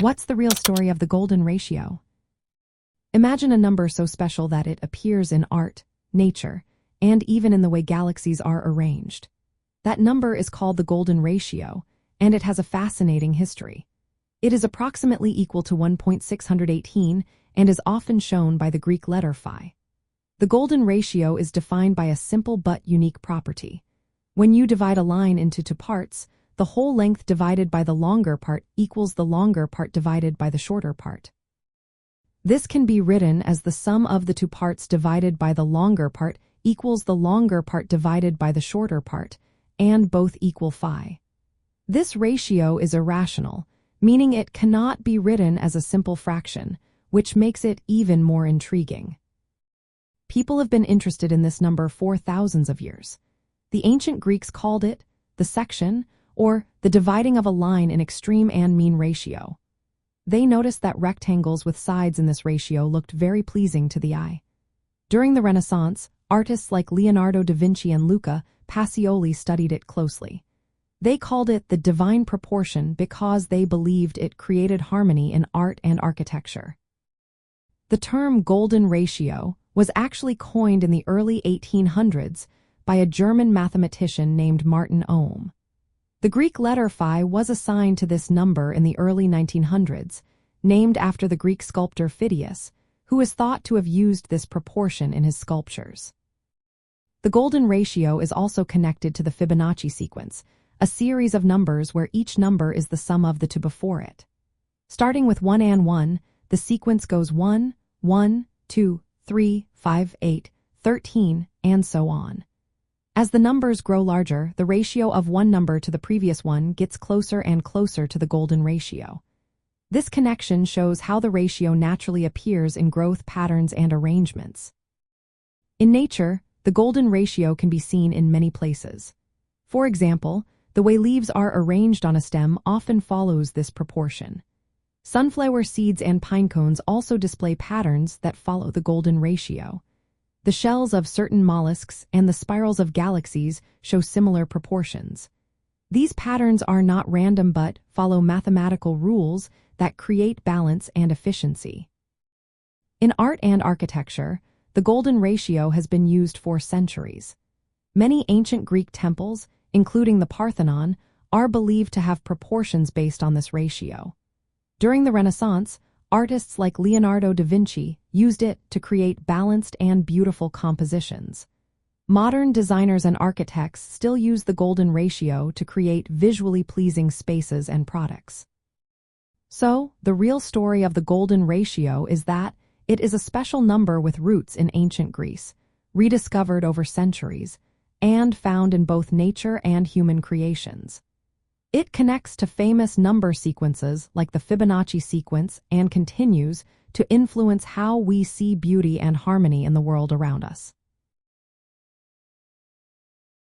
What's the real story of the golden ratio? Imagine a number so special that it appears in art, nature, and even in the way galaxies are arranged. That number is called the golden ratio, and it has a fascinating history. It is approximately equal to 1.618 and is often shown by the Greek letter phi. The golden ratio is defined by a simple but unique property. When you divide a line into two parts, the whole length divided by the longer part equals the longer part divided by the shorter part. This can be written as the sum of the two parts divided by the longer part equals the longer part divided by the shorter part, and both equal phi. This ratio is irrational, meaning it cannot be written as a simple fraction, which makes it even more intriguing. People have been interested in this number for thousands of years. The ancient Greeks called it the section, or the dividing of a line in extreme and mean ratio. They noticed that rectangles with sides in this ratio looked very pleasing to the eye. During the Renaissance, artists like Leonardo da Vinci and Luca Pacioli studied it closely. They called it the divine proportion because they believed it created harmony in art and architecture. The term golden ratio was actually coined in the early 1800s by a German mathematician named Martin Ohm. The Greek letter phi was assigned to this number in the early 1900s, named after the Greek sculptor Phidias, who is thought to have used this proportion in his sculptures. The golden ratio is also connected to the Fibonacci sequence, a series of numbers where each number is the sum of the two before it. Starting with 1 and 1, the sequence goes 1, 1, 2, 3, 5, 8, 13, and so on. As the numbers grow larger, the ratio of one number to the previous one gets closer and closer to the golden ratio. This connection shows how the ratio naturally appears in growth patterns and arrangements. In nature, the golden ratio can be seen in many places. For example, the way leaves are arranged on a stem often follows this proportion. Sunflower seeds and pine cones also display patterns that follow the golden ratio. The shells of certain mollusks and the spirals of galaxies show similar proportions. These patterns are not random but follow mathematical rules that create balance and efficiency. In art and architecture, the golden ratio has been used for centuries. Many ancient Greek temples, including the Parthenon, are believed to have proportions based on this ratio. During the Renaissance, artists like Leonardo da Vinci used it to create balanced and beautiful compositions. Modern designers and architects still use the golden ratio to create visually pleasing spaces and products. So, the real story of the golden ratio is that it is a special number with roots in ancient Greece, rediscovered over centuries, and found in both nature and human creations. It connects to famous number sequences like the Fibonacci sequence and continues to influence how we see beauty and harmony in the world around us.